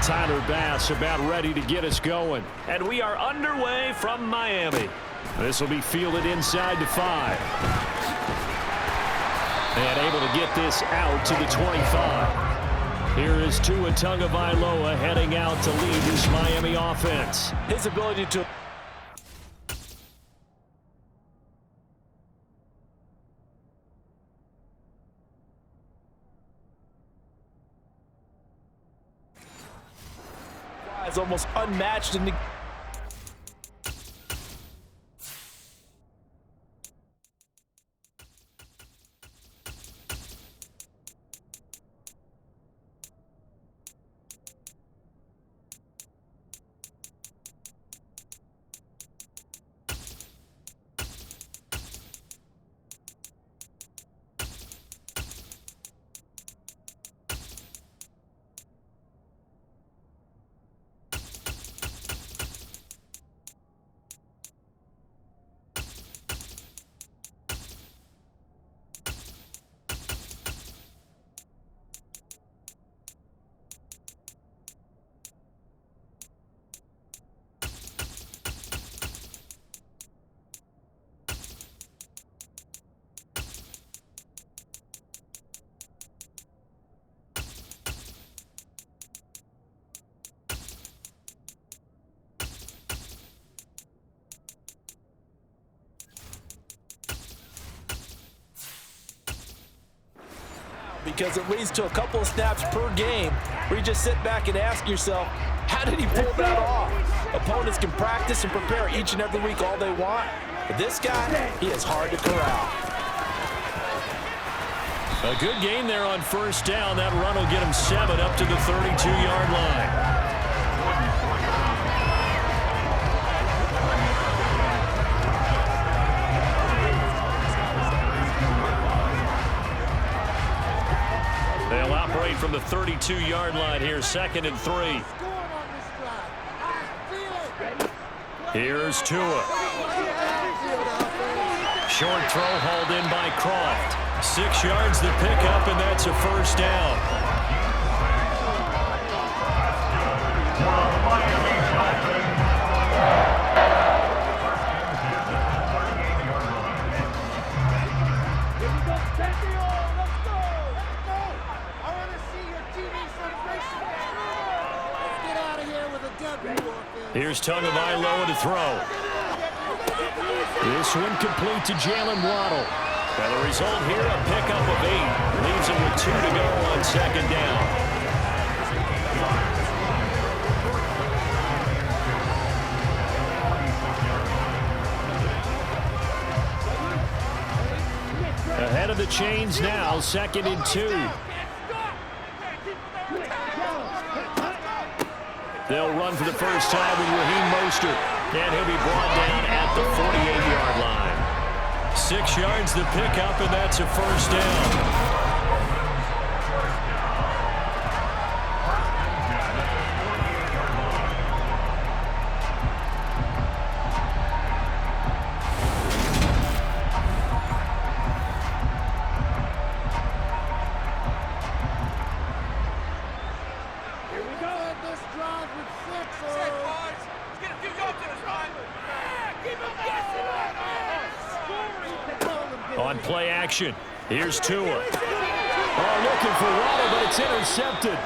Tyler Bass about ready to get us going. And we are underway from Miami. This will be fielded inside the 5. And able to get this out to the 25. Here is Tua Tagovailoa heading out to lead this Miami offense. His ability to... is almost unmatched in the... Because it leads to a couple of snaps per game where you just sit back and ask yourself, how did he pull that off? Opponents can practice and prepare each and every week all they want, but this guy, he is hard to corral. A good game there on first down. That run will get him 7 up to the 32-yard line. They'll operate from the 32-yard line here, 2nd and 3. Here's Tua. Short throw hauled in by Croft. 6 yards the pickup, and that's a first down. Here's Tagovailoa to throw. This one complete to Jalen Waddle. And the result here, a pickup of 8. Leaves him with 2 to go on 2nd down. Ahead of the chains now, 2nd and 2. They'll run for the first time with Raheem Mostert. And he'll be brought down at the 48-yard line. 6 yards the pickup, and that's a first down. On play action, here's Tua. Oh, looking for Waddle, but it's intercepted.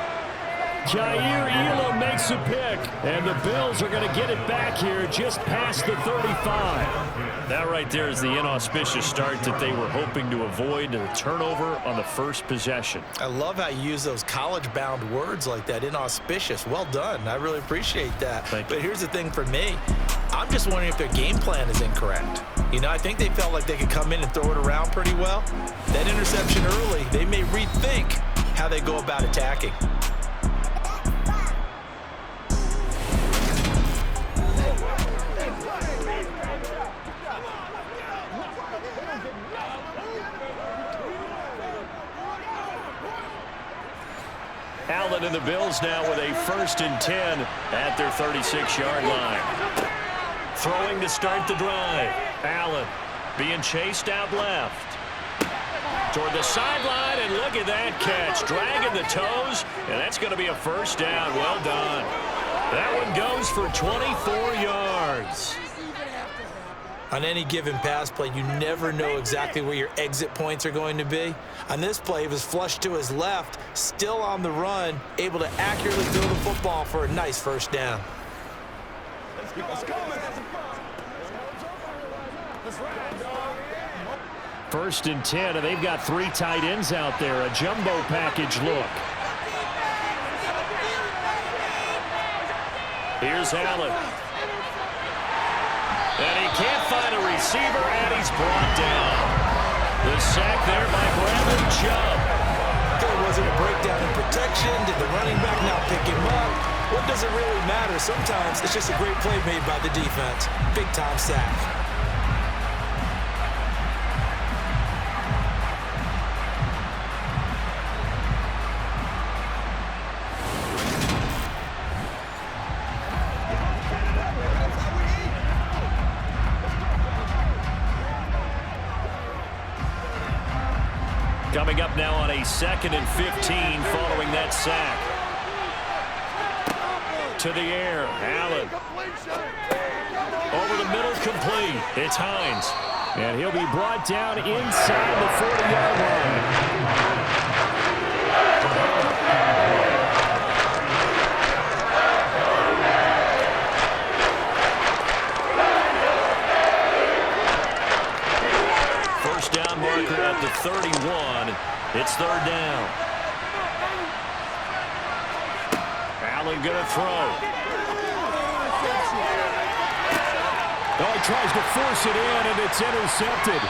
Jair Elam makes a pick, and the Bills are going to get it back here just past the 35. That right there is the inauspicious start that they were hoping to avoid, a turnover on the first possession. I love how you use those college-bound words like that, inauspicious. Well done. I really appreciate that. But here's the thing for me. I'm just wondering if their game plan is incorrect. You know, I think they felt like they could come in and throw it around pretty well. That interception early, they may rethink how they go about attacking. Allen and the Bills now with a 1st and 10 at their 36-yard line. Throwing to start the drive. Allen being chased out left. Toward the sideline, and look at that catch. Dragging the toes, and that's going to be a first down. Well done. That one goes for 24 yards. On any given pass play, you never know exactly where your exit points are going to be. On this play, it was flushed to his left, still on the run, able to accurately throw the football for a nice first down. First and 10, and they've got 3 tight ends out there. A jumbo package look. Here's Allen. And he can't find a receiver, and he's brought down. The sack there by Brandon Chubb. There wasn't a breakdown in protection. Did the running back not pick him up? What does it really matter? Sometimes it's just a great play made by the defense. Big-time sack. Coming up now on a 2nd and 15 following that sack. To the air, Allen. Over the middle, complete. It's Hines. And he'll be brought down inside the 40-yard line. Marker at the 31. It's 3rd down. Allen gonna throw. Oh, he tries to force it in, and it's intercepted.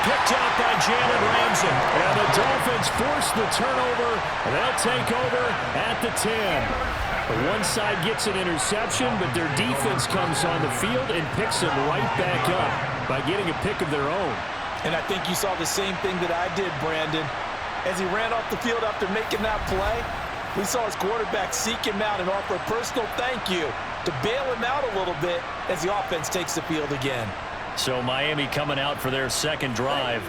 Picked out by Jalen Ramsey. And the Dolphins force the turnover, and they'll take over at the 10. One side gets an interception, but their defense comes on the field and picks them right back up by getting a pick of their own. And I think you saw the same thing that I did, Brandon. As he ran off the field after making that play, we saw his quarterback seek him out and offer a personal thank you to bail him out a little bit as the offense takes the field again. So Miami coming out for their 2nd drive.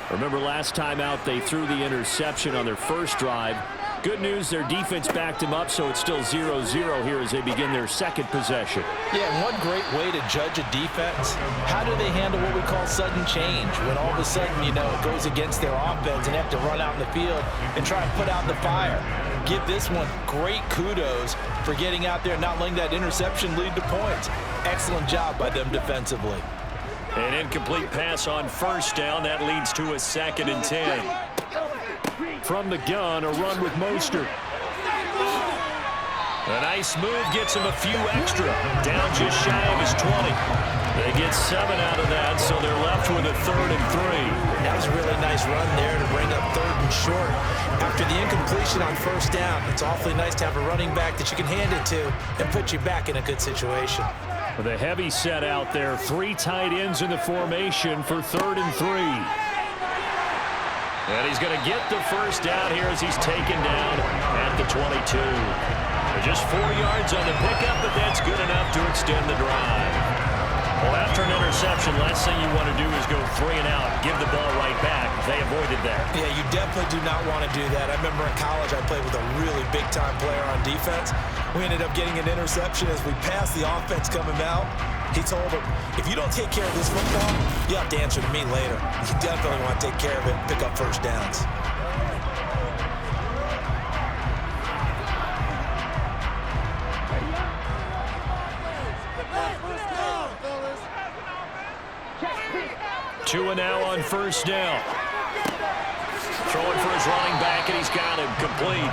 Remember last time out they threw the interception on their first drive. Good news, their defense backed him up, so it's still 0-0 here as they begin their 2nd possession. Yeah, and one great way to judge a defense, how do they handle what we call sudden change? When all of a sudden, you know, it goes against their offense and they have to run out in the field and try and put out the fire. Give this one great kudos for getting out there and not letting that interception lead to points. Excellent job by them defensively. An incomplete pass on 1st down. That leads to a 2nd and 10. From the gun, a run with Mostert. A nice move gets him a few extra. Down just shy of his 20. They get 7 out of that, so they're left with a 3rd and 3. That was a really nice run there to bring up 3rd and short. After the incompletion on 1st down, it's awfully nice to have a running back that you can hand it to and put you back in a good situation. With a heavy set out there, 3 tight ends in the formation for 3rd and 3. And he's going to get the first down here as he's taken down at the 22. Just 4 yards on the pickup, but that's good enough to extend the drive. Well, after an interception, last thing you want to do is go 3 and out, give the ball right back. They avoided that. Yeah, you definitely do not want to do that. I remember in college I played with a really big-time player on defense. We ended up getting an interception as we passed the offense coming out. He told him, if you don't take care of this football, you have to answer to me later. You definitely want to take care of it and pick up first downs. Tua now on 1st down. Throwing for his running back, and he's got him complete.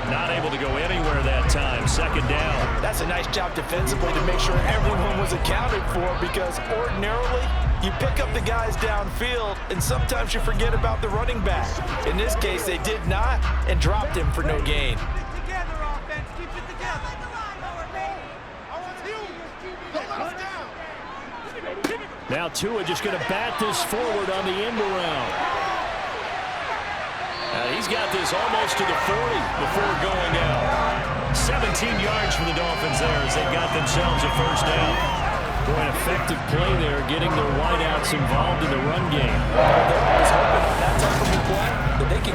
Not able to go anywhere that time. 2nd down. That's a nice job defensively to make sure everyone was accounted for, because ordinarily you pick up the guys downfield and sometimes you forget about the running back. In this case, they did not and dropped him for no gain. Now Tua just going to bat this forward on the end around. He's got this almost to the 40 before going out. 17 yards for the Dolphins there as they got themselves a first down. Boy, an effective play there, getting their wideouts involved in the run game. They're always hoping on that type of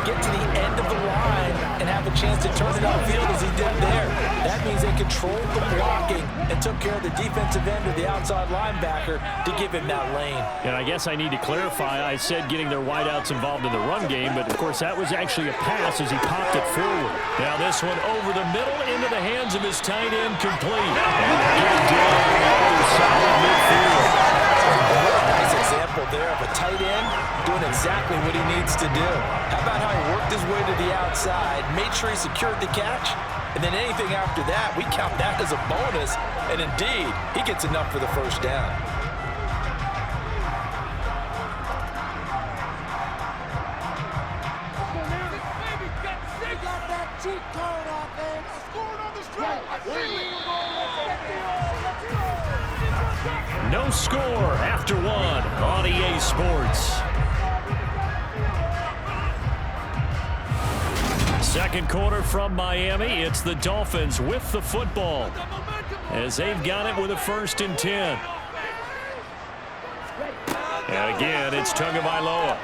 get to the end of the line and have a chance to turn it upfield as he did there. That means they controlled the blocking and took care of the defensive end or the outside linebacker to give him that lane. And I guess I need to clarify, I said getting their wideouts involved in the run game, but of course that was actually a pass as he popped it forward. Now this one over the middle into the hands of his tight end, complete. And they get it down solid midfield. Nice example there of a tight end doing exactly what he needs to do. How about how he worked his way to the outside, made sure he secured the catch, and then anything after that, we count that as a bonus. And indeed, he gets enough for the first down. No score after one on EA Sports. Second quarter from Miami. It's the Dolphins with the football as they've got it with a 1st and 10. And again, it's Tagovailoa.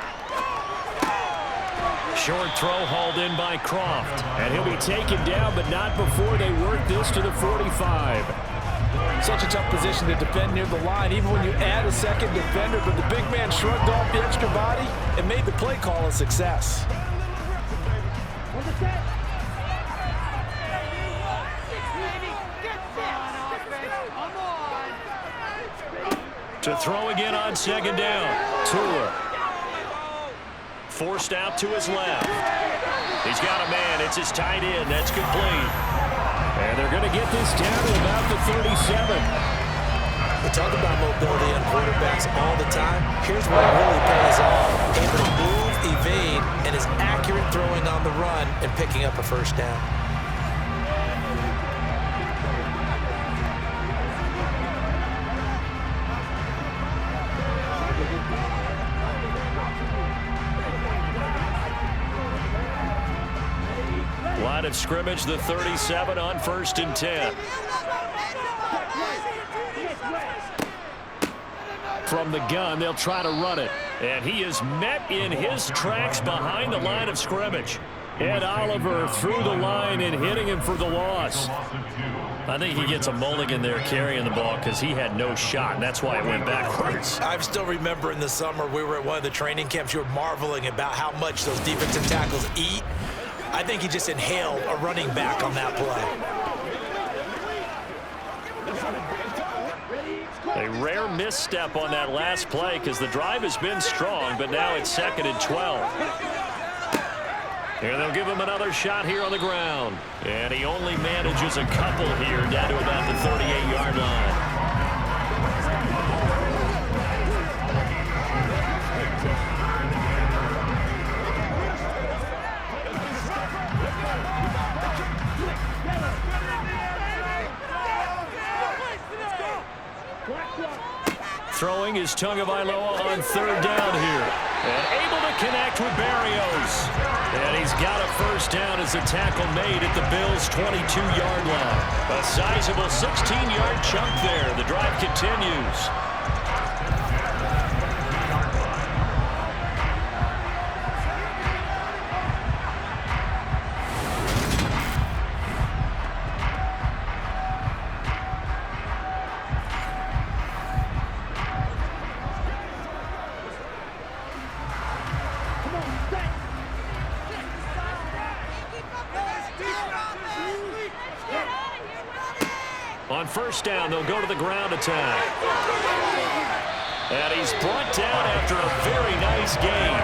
Short throw hauled in by Croft. And he'll be taken down, but not before they work this to the 45. Such a tough position to defend near the line, even when you add a second defender, but the big man shrugged off the extra body and made the play call a success. To throw again on 2nd down. Tua. Forced out to his left. He's got a man. It's his tight end. That's complete. And they're going to get this down to about the 37. We talk about mobility on quarterbacks all the time. Here's where it really pays off. Able to move, evade, and is accurate throwing on the run and picking up a first down. Line of scrimmage, the 37 on 1st and 10. From the gun, they'll try to run it. And he is met in his tracks behind the line of scrimmage. Ed Oliver through the line and hitting him for the loss. I think he gets a mulligan there carrying the ball because he had no shot, and that's why it went backwards. I still remember in the summer we were at one of the training camps. You were marveling about how much those defensive tackles eat. I think he just inhaled a running back on that play. A rare misstep on that last play because the drive has been strong, but now it's 2nd and 12. And they'll give him another shot here on the ground. And he only manages a couple here down to about the 38-yard line. Throwing is Tagovailoa on 3rd down here. And able to connect with Berrios. And he's got a first down as the tackle made at the Bills' 22-yard line. A sizable 16-yard chunk there. The drive continues. On 1st down, they'll go to the ground attack. And he's brought down after a very nice game.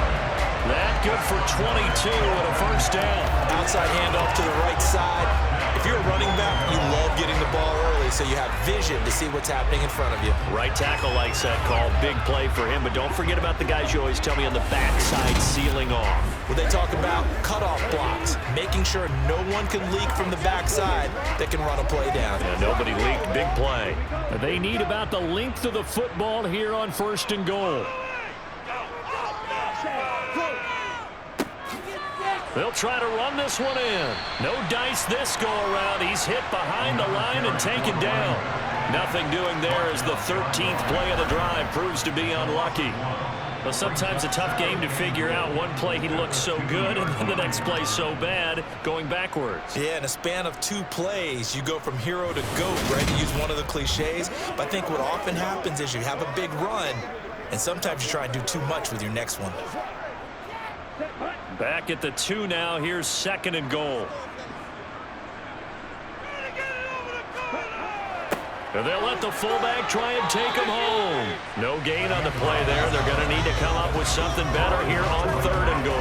That good for 22 and a first down. Outside handoff to the right side. If you're a running back, you love getting the ball early so you have vision to see what's happening in front of you. Right tackle likes that call. Big play for him, but don't forget about the guys you always tell me on the backside sealing off. Well, they talk about cutoff blocks, making sure no one can leak from the backside that can run a play down. Yeah, nobody leaked. Big play. They need about the length of the football here on 1st and goal. They'll try to run this one in. No dice this go-around. He's hit behind the line and taken down. Nothing doing there as the 13th play of the drive proves to be unlucky. Well, sometimes a tough game to figure out. One play he looks so good, and then the next play so bad, going backwards. Yeah, in a span of 2 plays, you go from hero to GOAT, right, to use one of the cliches. But I think what often happens is you have a big run, and sometimes you try and do too much with your next one. Back at the 2 now. Here's 2nd and goal. And they'll let the fullback try and take him home. No gain on the play there. They're going to need to come up with something better here on 3rd and goal.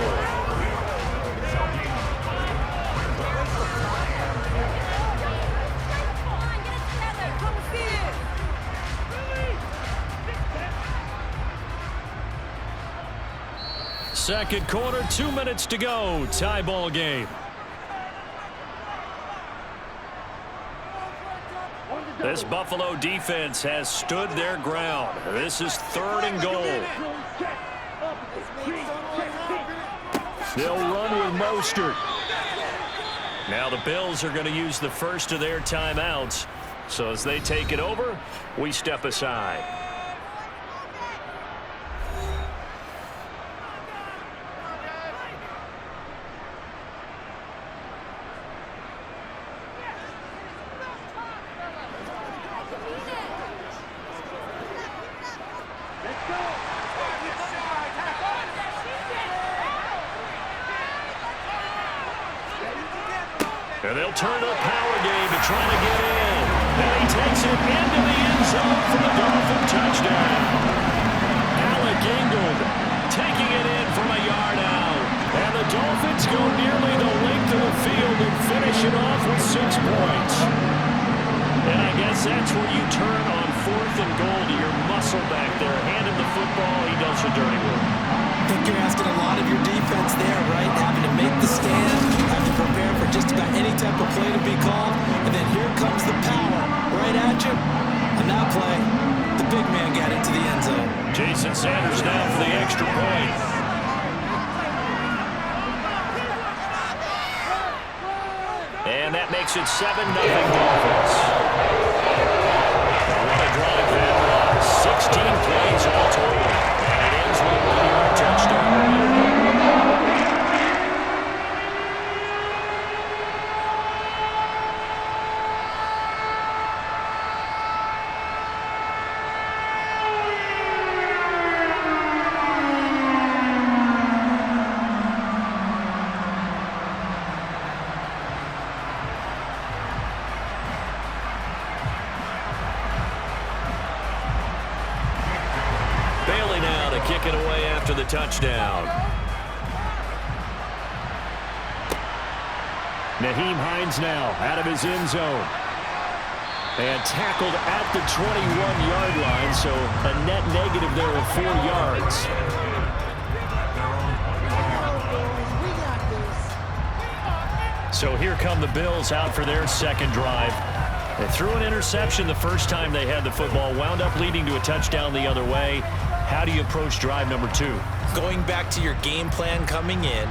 Second quarter, 2 minutes to go. Tie ball game. This Buffalo defense has stood their ground. This is 3rd and goal. They'll run with Mostert. Now the Bills are going to use the first of their timeouts. So as they take it over, we step aside. And they'll turn a power game to try to get in. And he takes it into the end zone for the Dolphin touchdown. Andychangftw taking it in from a yard out. And the Dolphins go nearly the length of the field and finish it off with 6 points. And I guess that's where you turn on 4th and goal to your muscle back there. Hand him the football, he does the dirty work. I think you're asking a lot of your defense there, right? Having to make the stand, have to prepare for just about any type of play to be called, and then here comes the power right at you. On that play, the big man got into the end zone. Jason Sanders now for the extra point. And that makes it 7-0 Dolphins. What a drive that was. 16 plays all total. And it ends with a 1-yard touchdown. Kick it away after the touchdown. Nyheim Hines now out of his end zone. And tackled at the 21-yard line, so a net negative there of 4 yards. So here come the Bills out for their 2nd drive. They threw an interception the first time they had the football, wound up leading to a touchdown the other way. How do you approach drive number 2? Going back to your game plan coming in,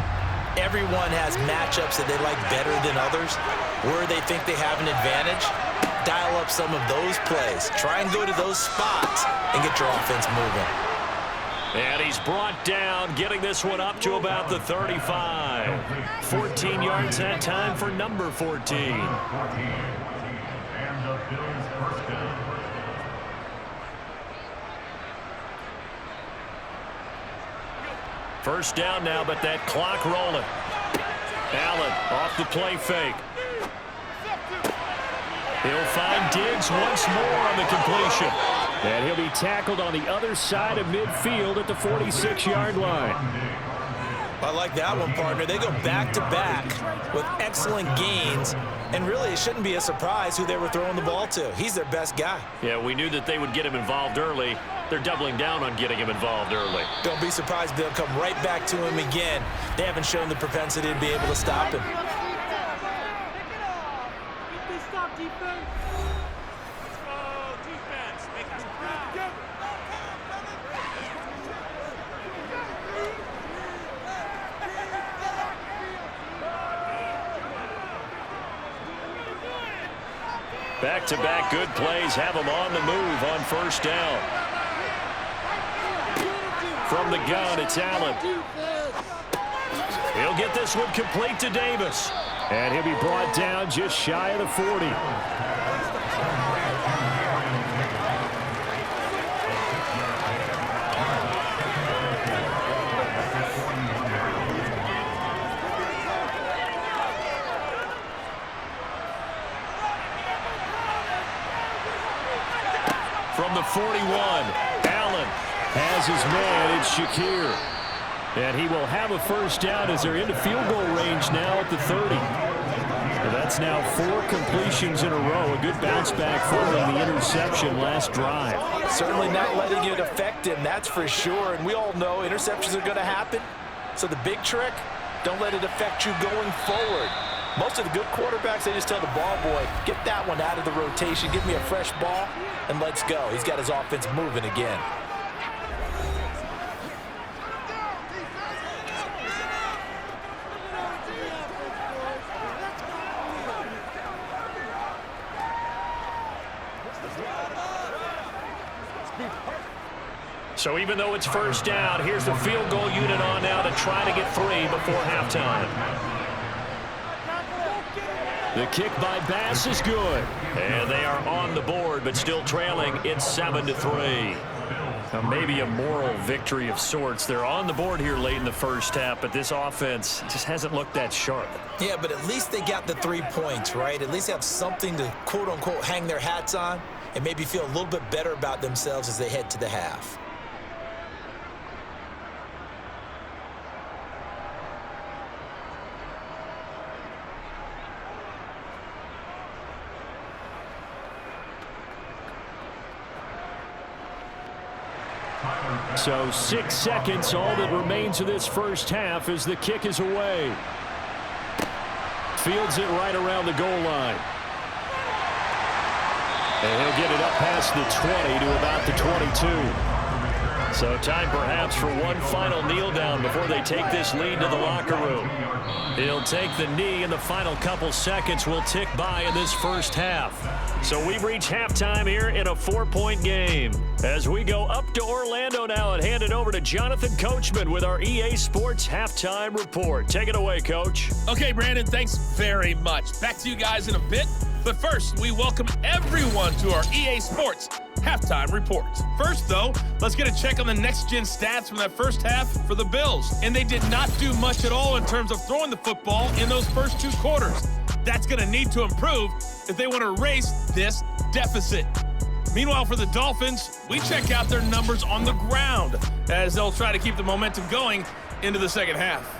everyone has matchups that they like better than others. Where they think they have an advantage, dial up some of those plays. Try and go to those spots and get your offense moving. And he's brought down, getting this one up to about the 35. 14 yards that time for number 14. First down now, but that clock rolling. Allen off the play fake. He'll find Diggs once more on the completion. And he'll be tackled on the other side of midfield at the 46-yard line. I like that one, partner. They go back-to-back with excellent gains. And really, it shouldn't be a surprise who they were throwing the ball to. He's their best guy. Yeah, we knew that they would get him involved early. They're doubling down on getting him involved early. Don't be surprised if they'll come right back to him again. They haven't shown the propensity to be able to stop him. Back-to-back good plays have them on the move on first down. From the gun, it's Allen. He'll get this one complete to Davis. And he'll be brought down just shy of the 40. From the 41, Allen has his man. It's Shakir. And he will have a first down as they're into field goal range now at the 30. And that's now 4 completions in a row. A good bounce back following the interception last drive. Certainly not letting it affect him, that's for sure. And we all know interceptions are going to happen. So the big trick, don't let it affect you going forward. Most of the good quarterbacks, they just tell the ball boy, get that one out of the rotation, give me a fresh ball, and let's go. He's got his offense moving again. So even though it's first down, here's the field goal unit on now to try to get 3 before halftime. The kick by Bass is good. And they are on the board, but still trailing. It's 7-3. Now maybe a moral victory of sorts. They're on the board here late in the first half, but this offense just hasn't looked that sharp. Yeah, but at least they got the 3 points, right? At least they have something to, quote-unquote, hang their hats on and maybe feel a little bit better about themselves as they head to the half. So 6 seconds, all that remains of this first half as the kick is away. Fields it right around the goal line. And he'll get it up past the 20 to about the 22. So time perhaps for one final kneel down before they take this lead to the locker room. He'll take the knee, and the final couple seconds will tick by in this first half. So we've reached halftime here in a 4-point game. As we go up to Orlando now and hand it over to Jonathan Coachman with our EA Sports Halftime Report. Take it away, Coach. Okay, Brandon, thanks very much. Back to you guys in a bit. But first, we welcome everyone to our EA Sports Halftime Report. First, though, let's get a check on the next-gen stats from that first half for the Bills. And they did not do much at all in terms of throwing the football in those first 2 quarters. That's going to need to improve if they want to erase this deficit. Meanwhile, for the Dolphins, we check out their numbers on the ground as they'll try to keep the momentum going into the second half.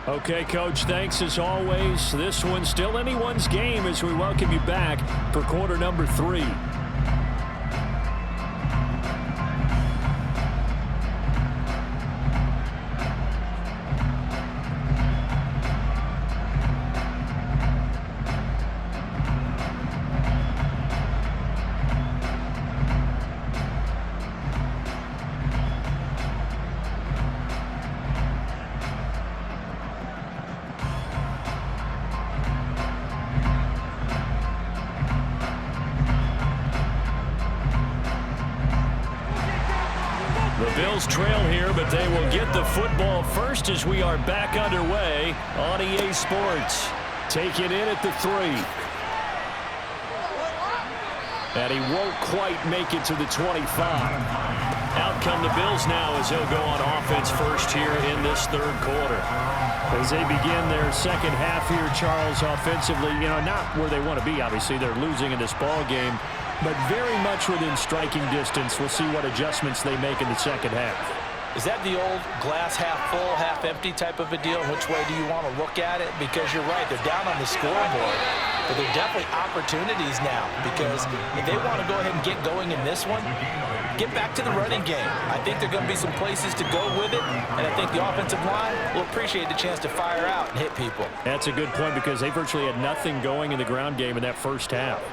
Okay, Coach, thanks as always. This one's still anyone's game as we welcome you back for quarter number 3. Bills trail here, but they will get the football first as we are back underway on EA Sports. Take it in at the 3. And he won't quite make it to the 25. Out come the Bills now as they'll go on offense first here in this third quarter. As they begin their second half here, Charles, offensively, not where they want to be, obviously. They're losing in this ball game, but very much within striking distance. We'll see what adjustments they make in the second half. Is that the old glass half full, half empty type of a deal? Which way do you want to look at it? Because you're right, they're down on the scoreboard. But there are definitely opportunities now, because if they want to go ahead and get going in this one, get back to the running game. I think there are going to be some places to go with it, and I think the offensive line will appreciate the chance to fire out and hit people. That's a good point, because they virtually had nothing going in the ground game in that first half.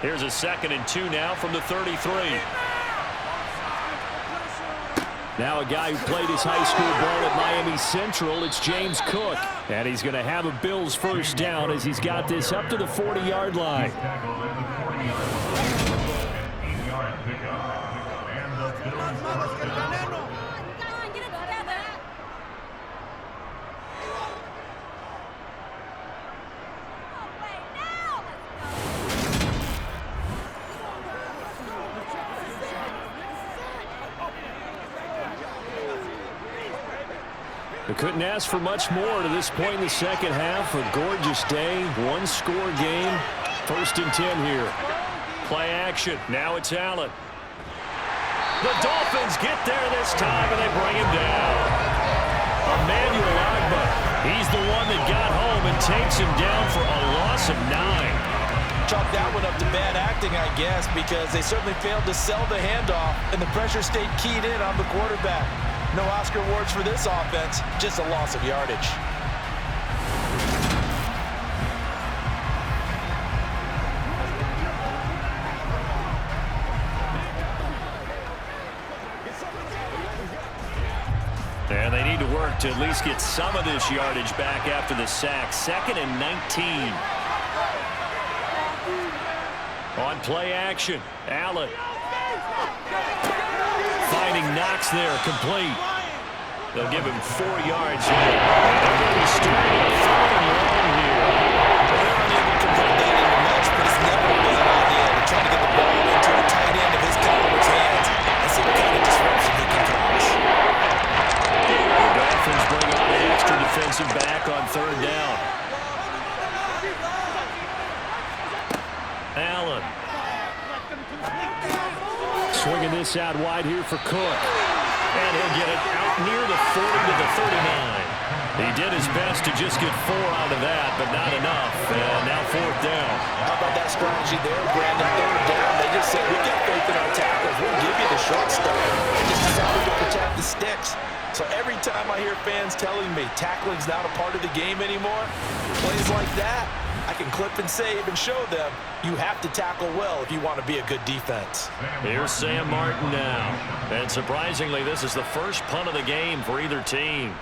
Here's a 2nd and 2 now from the 33. Now a guy who played his high school ball at Miami Central, it's James Cook. And he's going to have a Bills first down as he's got this up to the 40-yard line. They couldn't ask for much more to this point in the second half. A gorgeous day, one-score game. 1st and 10 here. Play action. Now it's Allen. The Dolphins get there this time, and they bring him down. Emmanuel Agba, he's the one that got home and takes him down for a loss of 9. Chalk that one up to bad acting, I guess, because they certainly failed to sell the handoff, and the pressure stayed keyed in on the quarterback. No Oscar awards for this offense, just a loss of yardage. And they need to work to at least get some of this yardage back after the sack. 2nd and 19. On play action, Allen. Finding Knox there, complete. They'll give him 4 yards here. And they're going to be starting a 3rd and long here. They're unable to put that into much, but it's never a bad idea to try to get the ball into a tight end of his caliber's hands and see what kind of disruption he can cause. The Dolphins bring on an extra defensive back on 3rd down. Allen. Swinging this out wide here for Cook. And he'll get it out near the 40 to the 39. He did his best to just get 4 out of that, but not enough. And now 4th down. How about that strategy there, Brandon? 3rd down. They just said, we got faith in our tackles. We'll give you the short stuff. They just decided to protect the sticks. So every time I hear fans telling me tackling's not a part of the game anymore, plays like that, I can clip and save and show them you have to tackle well if you want to be a good defense. Here's Sam Martin now. And surprisingly, this is the first punt of the game for either team.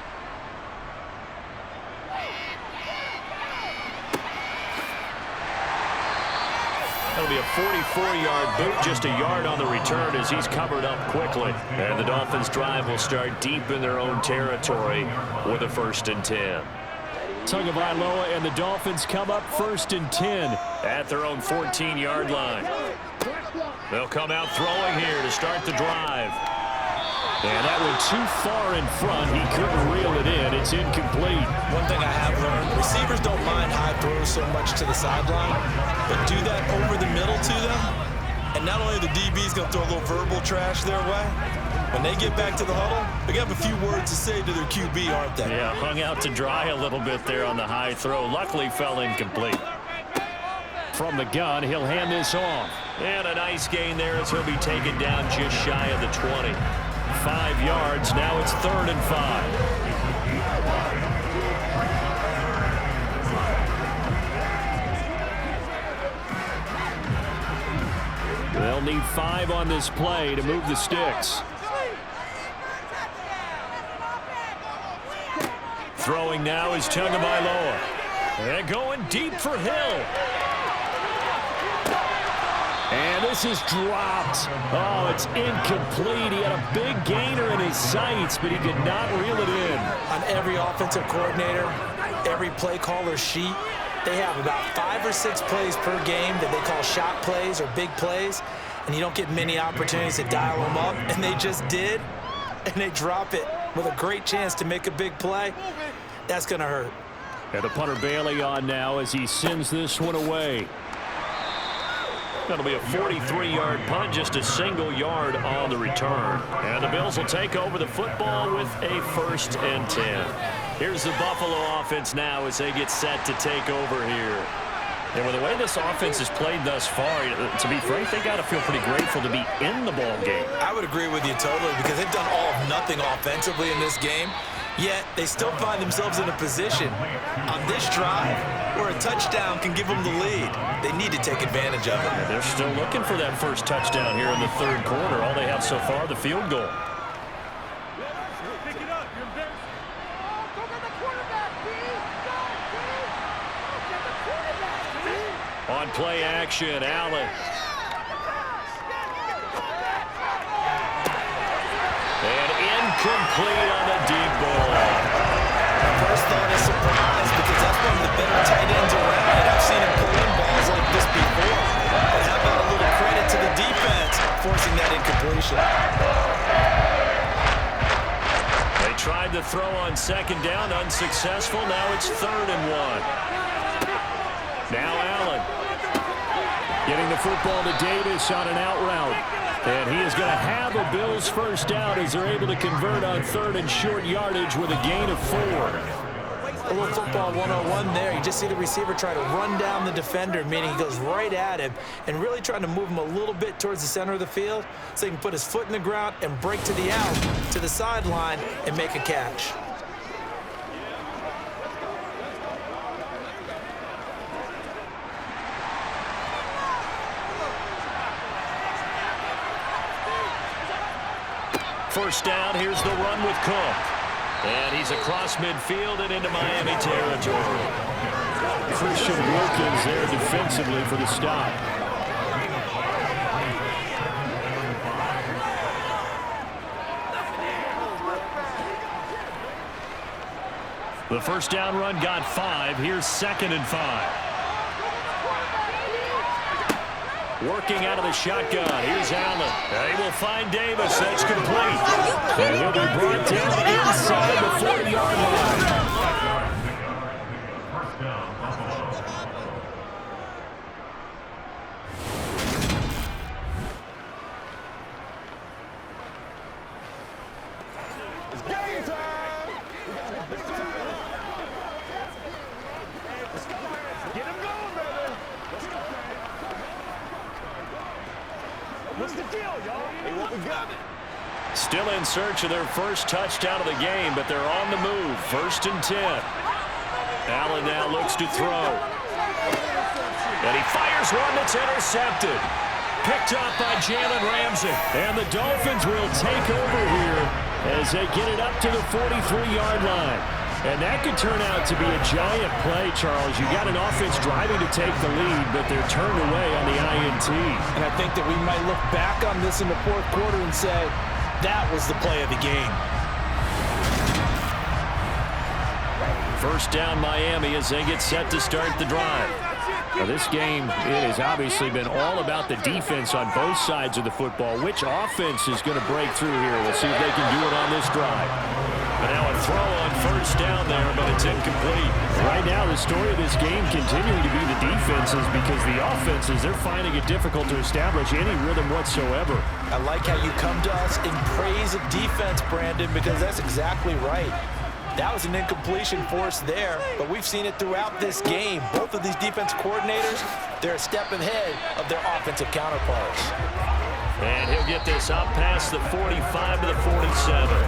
That'll be a 44-yard boot, just a yard on the return as he's covered up quickly. And the Dolphins' drive will start deep in their own territory with a 1st and 10. Tagovailoa and the Dolphins come up 1st and 10 at their own 14-yard line. They'll come out throwing here to start the drive. And that went too far in front. He couldn't reel it in. It's incomplete. One thing I have learned, receivers don't mind high throws so much to the sideline, but do that over the middle to them, and not only the DB's going to throw a little verbal trash their way, when they get back to the huddle, they have a few words to say to their QB, aren't they? Yeah, hung out to dry a little bit there on the high throw. Luckily fell incomplete. From the gun, he'll hand this off. And a nice gain there as he'll be taken down just shy of the 20. 5 yards. Now it's 3rd and 5. They'll need 5 on this play to move the sticks. Throwing now is Tagovailoa. And going deep for Hill. And this is dropped. Oh, it's incomplete. He had a big gainer in his sights, but he could not reel it in. On every offensive coordinator, every play caller sheet, they have about 5 or 6 plays per game that they call shot plays or big plays, and you don't get many opportunities to dial them up, and they just did, and they drop it with a great chance to make a big play. That's going to hurt. And the punter Bailey on now as he sends this one away. That'll be a 43-yard punt, just a single yard on the return. And the Bills will take over the football with a 1st and 10. Here's the Buffalo offense now as they get set to take over here. And with the way this offense has played thus far, to be frank, they got to feel pretty grateful to be in the ball game. I would agree with you totally because they've done all of nothing offensively in this game. Yet they still find themselves in a position on this drive where a touchdown can give them the lead. They need to take advantage of it. And they're still looking for that first touchdown here in the 3rd quarter. All they have so far, the field goal. On play action, Allen. And incomplete on the deep ball. My first thought is surprise because that's one of the better tight ends around, and I've seen him pull in balls like this before. But how about a little credit to the defense forcing that incompletion? They tried tried the throw on second down, unsuccessful. Now it's 3rd and 1. Now Allen getting the football to Davis on an out route. And he is going to have a Bills first down as they're able to convert on 3rd and short yardage with a gain of 4. A little football 101 there. You just see the receiver try to run down the defender, meaning he goes right at him and really trying to move him a little bit towards the center of the field so he can put his foot in the ground and break to the out, to the sideline, and make a catch. First down, here's the run with Cook. And he's across midfield and into Miami territory. Christian Wilkins there defensively for the stop. The first down run got 5. Here's 2nd and 5. Working out of the shotgun. Here's Allen. They will find Davis. That's complete. And he'll be brought down inside the 40-yard line. It's game time. Get him going, baby. Let's go. What's the deal, y'all? Hey, what we got? Still in search of their first touchdown of the game, but they're on the move. 1st and 10. Allen now looks to throw. And he fires one that's intercepted. Picked up by Jalen Ramsey. And the Dolphins will take over here as they get it up to the 43-yard line. And that could turn out to be a giant play, Charles. You got an offense driving to take the lead, but they're turned away on the INT. And I think that we might look back on this in the 4th quarter and say, that was the play of the game. First down Miami as they get set to start the drive. Now this game, it has obviously been all about the defense on both sides of the football. Which offense is going to break through here? We'll see if they can do it on this drive. But now a throw on first down there, but it's incomplete. Right now, the story of this game continuing to be the defenses because the offenses, they're finding it difficult to establish any rhythm whatsoever. I like how you come to us in praise of defense, Brandon, because that's exactly right. That was an incompletion forced there, but we've seen it throughout this game. Both of these defense coordinators, they're a step ahead of their offensive counterparts. And he'll get this up past the 45 to the 47.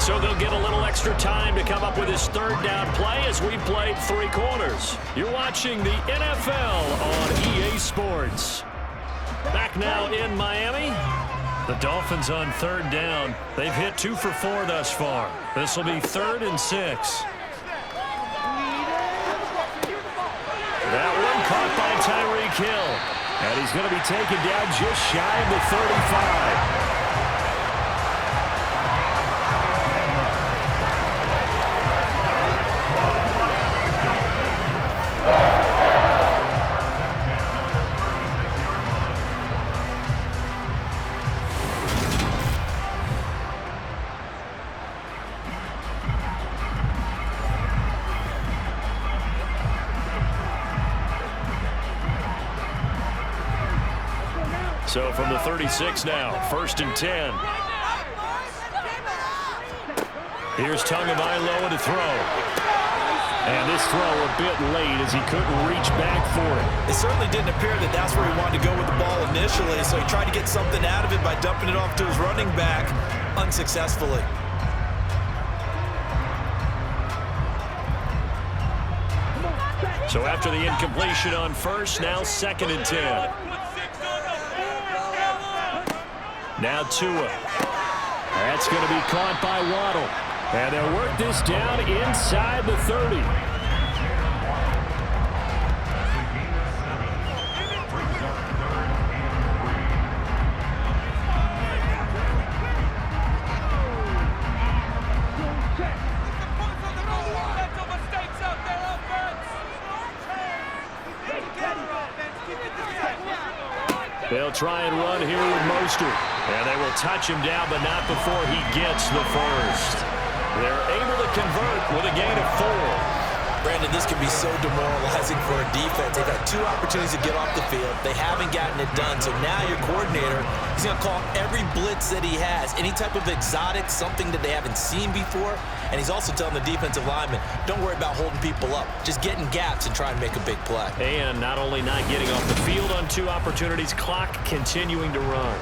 So they'll get a little extra time to come up with his 3rd down play as we played 3 quarters. You're watching the NFL on EA Sports. Back now in Miami. The Dolphins on 3rd down. They've hit 2 for 4 thus far. This will be 3rd and 6. That one caught by Tyreek Hill. And he's going to be taken down just shy of the 35. So from the 36 now, 1st and 10. Here's Tagovailoa to throw. And this throw a bit late as he couldn't reach back for it. It certainly didn't appear that that's where he wanted to go with the ball initially, so he tried to get something out of it by dumping it off to his running back unsuccessfully. So after the incompletion on first, now 2nd and 10. Now Tua. That's going to be caught by Waddle. And they'll work this down inside the 30. They'll try and run here with Mostert. And they will touch him down, but not before he gets the first. They're able to convert with a gain of 4. Brandon, this can be so demoralizing for a defense. They've had 2 opportunities to get off the field. They haven't gotten it done. So now your coordinator is going to call every blitz that he has, any type of exotic, something that they haven't seen before. And he's also telling the defensive lineman, don't worry about holding people up. Just get in gaps and try and make a big play. And not only not getting off the field on 2 opportunities, clock continuing to run.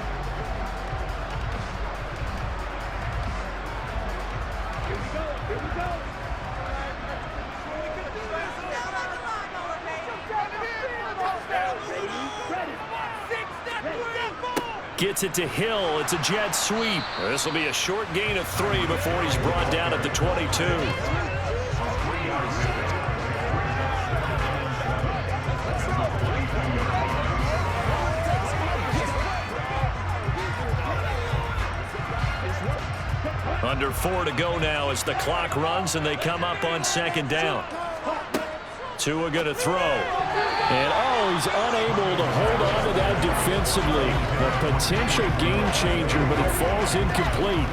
Gets it to Hill. It's a jet sweep. This will be a short gain of 3 before he's brought down at the 22. Under 4 to go now as the clock runs and they come up on 2nd down. Tua going to throw. And, he's unable to hold on to that defensively. A potential game changer, but it falls incomplete.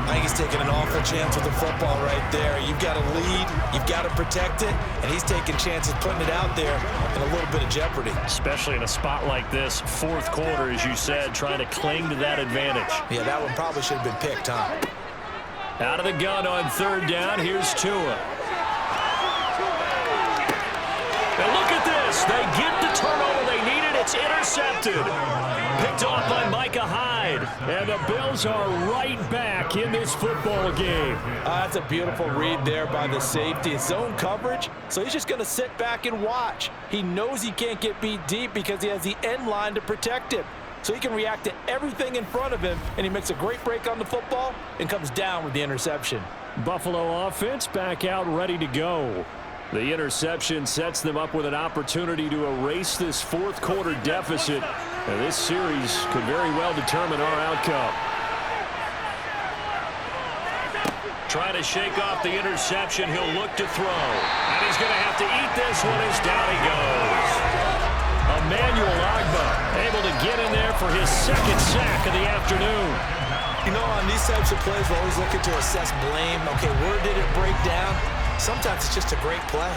I think he's taking an awful chance with the football right there. You've got to lead, you've got to protect it, and he's taking chances putting it out there in a little bit of jeopardy. Especially in a spot like this, 4th quarter, as you said, trying to cling to that advantage. Yeah, that one probably should have been picked, huh? Out of the gun on 3rd down, here's Tua. And look at this. They get the turnover they needed. It's intercepted. Picked off by Micah Hyde. And the Bills are right back in this football game. That's a beautiful read there by the safety. It's zone coverage, so he's just going to sit back and watch. He knows he can't get beat deep because he has the end line to protect him. So he can react to everything in front of him, and he makes a great break on the football and comes down with the interception. Buffalo offense back out ready to go. The interception sets them up with an opportunity to erase this 4th quarter deficit. And this series could very well determine our outcome. Trying to shake off the interception. He'll look to throw. And he's going to have to eat this one as down he goes. Emmanuel Agba able to get in there for his 2nd sack of the afternoon. You know, on these types of plays, we're always looking to assess blame. Okay, where did it break down? Sometimes it's just a great play.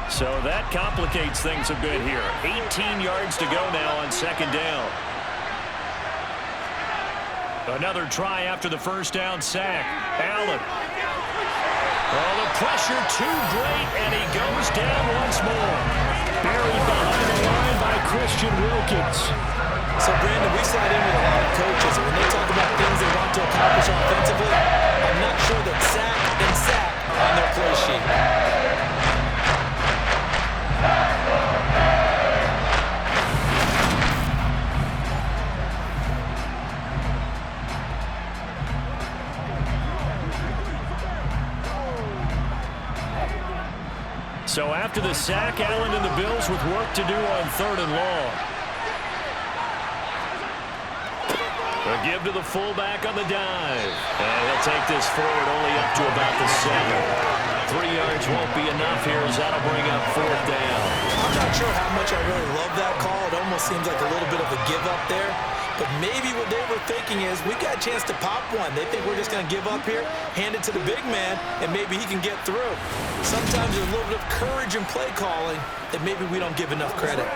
So that complicates things a bit here. 18 yards to go now on 2nd down. Another try after the 1st down sack. Allen. Oh, the pressure too great, and he goes down once more. Buried behind the line by Christian Wilkins. So, Brandon, we sat in with a lot of coaches, and when they talk about things they want to accomplish offensively, I'm not sure that sack and sack on their play sheet. So after the sack, Allen and the Bills with work to do on 3rd and long. A give to the fullback on the dive. And he'll take this forward only up to about the 7. 3 yards won't be enough here as that'll bring up 4th down. I'm not sure how much I really love that call. It almost seems like a little bit of a give up there. But maybe what they were thinking is, we got a chance to pop one. They think we're just going to give up here, hand it to the big man, and maybe he can get through. Sometimes there's a little bit of courage in play calling that maybe we don't give enough credit.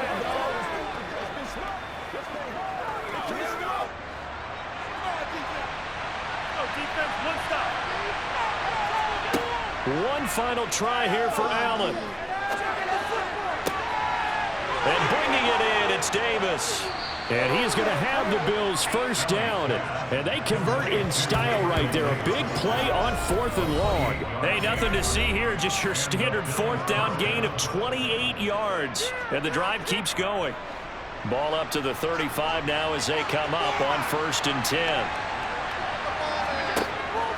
One final try here for Allen. And bringing it in, it's Davis. And he is going to have the Bills 1st down. And they convert in style right there. A big play on 4th and long. Hey, nothing to see here. Just your standard 4th down gain of 28 yards. And the drive keeps going. Ball up to the 35 now as they come up on 1st and 10.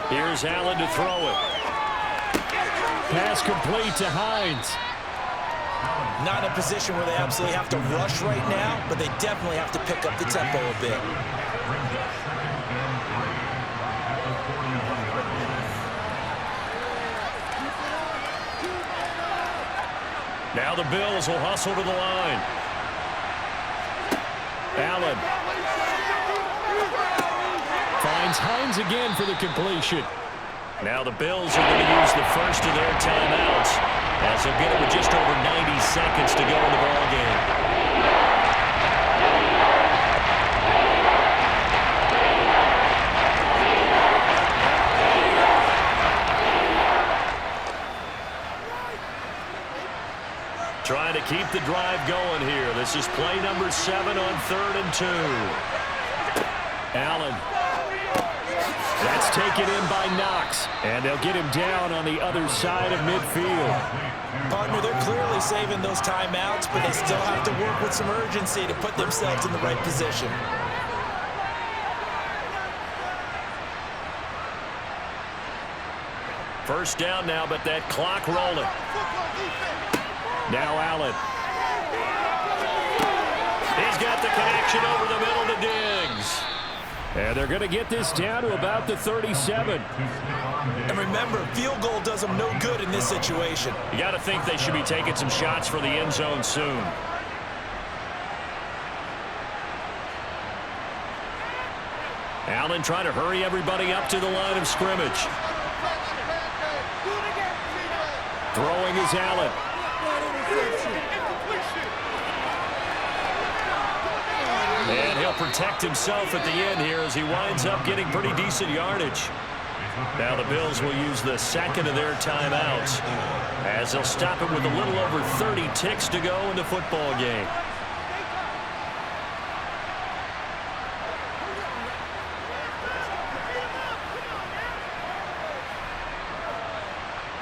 Here's Allen to throw it. Pass complete to Hines. Not in a position where they absolutely have to rush right now, but they definitely have to pick up the tempo a bit. Now the Bills will hustle to the line. Allen finds Hines again for the completion. Now the Bills are going to use the first of their timeouts as they'll get it with just over 90 seconds to go in the ballgame. Trying to keep the drive going here. This is play number 7 on 3rd and 2. Allen. That's taken in by Knox. And they'll get him down on the other side of midfield. Partner, they're clearly saving those timeouts, but they still have to work with some urgency to put themselves in the right position. First down now, but that clock rolling. Now Allen. He's got the connection over the middle to Diggs. And they're going to get this down to about the 37. And remember, field goal does them no good in this situation. You got to think they should be taking some shots for the end zone soon. Allen trying to hurry everybody up to the line of scrimmage. Throwing is Allen. And he'll protect himself at the end here as he winds up getting pretty decent yardage. Now the Bills will use the second of their timeouts as they'll stop it with a little over 30 ticks to go in the football game.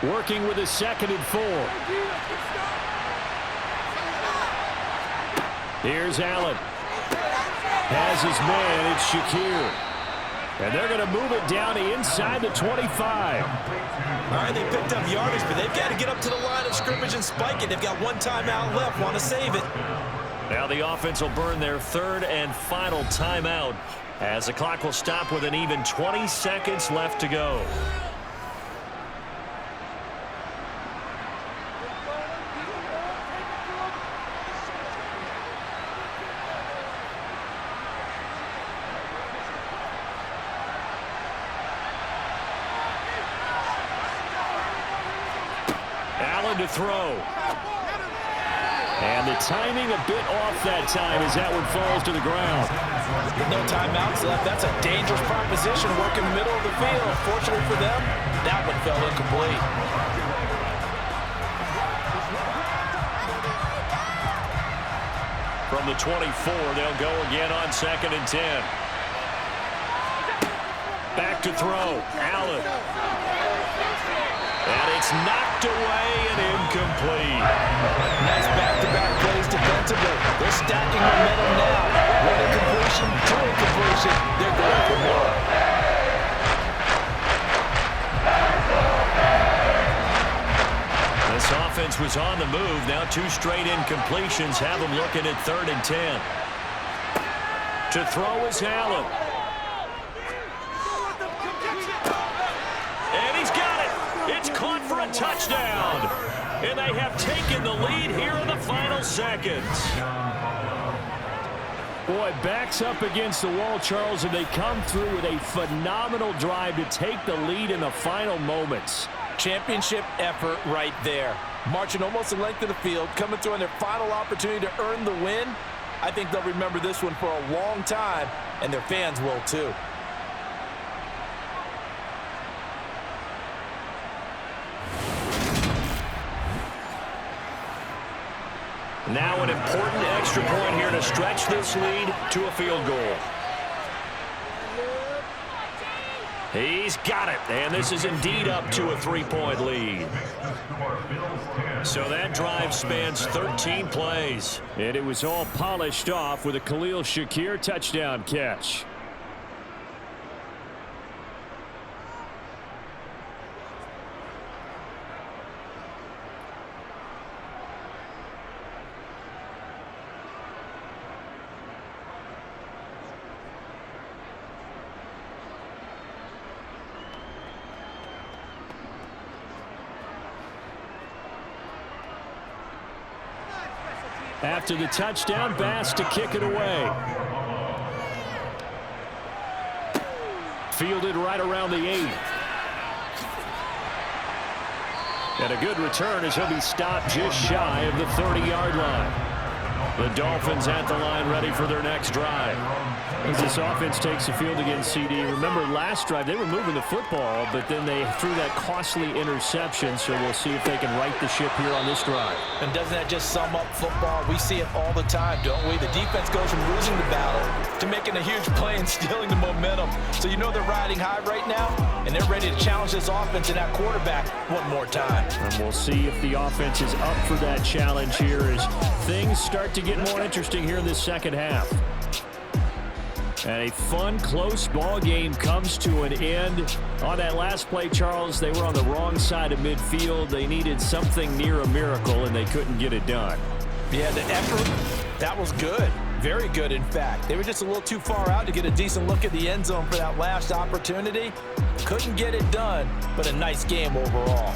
Working with a 2nd and 4. Here's Allen. Has his man, it's Shakir. And they're going to move it down to inside the 25. All right, they picked up yardage, but they've got to get up to the line of scrimmage and spike it. They've got one timeout left, want to save it. Now the offense will burn their 3rd and final timeout as the clock will stop with an even 20 seconds left to go. To throw. And the timing a bit off that time as that one falls to the ground. With no timeouts left, that's a dangerous proposition working the middle of the field. Fortunately for them, that one fell incomplete. From the 24, they'll go again on 2nd and 10. Back to throw. Allen. And it's knocked away and incomplete. Nice back-to-back plays defensively. They're stacking momentum now. One incompletion, 2 incompletion. They're going for more. This offense was on the move. Now 2 straight incompletions have them looking at 3rd and 10. To throw is Allen. It's caught for a touchdown. And they have taken the lead here in the final seconds. Boy, backs up against the wall, Charles, and they come through with a phenomenal drive to take the lead in the final moments. Championship effort right there. Marching almost the length of the field, coming through on their final opportunity to earn the win. I think they'll remember this one for a long time, and their fans will too. Now an important extra point here to stretch this lead to a field goal. He's got it, and this is indeed up to a 3-point lead. So that drive spans 13 plays. And it was all polished off with a Khalil Shakir touchdown catch. After the touchdown, Bass to kick it away. Fielded right around the 8. And a good return as he'll be stopped just shy of the 30-yard line. The Dolphins at the line ready for their next drive. As this offense takes the field against CD. Remember last drive they were moving the football, but then they threw that costly interception, so we'll see if they can right the ship here on this drive. And doesn't that just sum up football? We see it all the time, don't we? The defense goes from losing the battle to making a huge play and stealing the momentum. So you know they're riding high right now, and they're ready to challenge this offense and that quarterback one more time. And we'll see if the offense is up for that challenge here as things start to get more interesting here in this second half. And a fun, close ball game comes to an end. On that last play, Charles, they were on the wrong side of midfield. They needed something near a miracle, and they couldn't get it done. Yeah, the effort, that was good. Very good, in fact. They were just a little too far out to get a decent look at the end zone for that last opportunity. Couldn't get it done, but a nice game overall.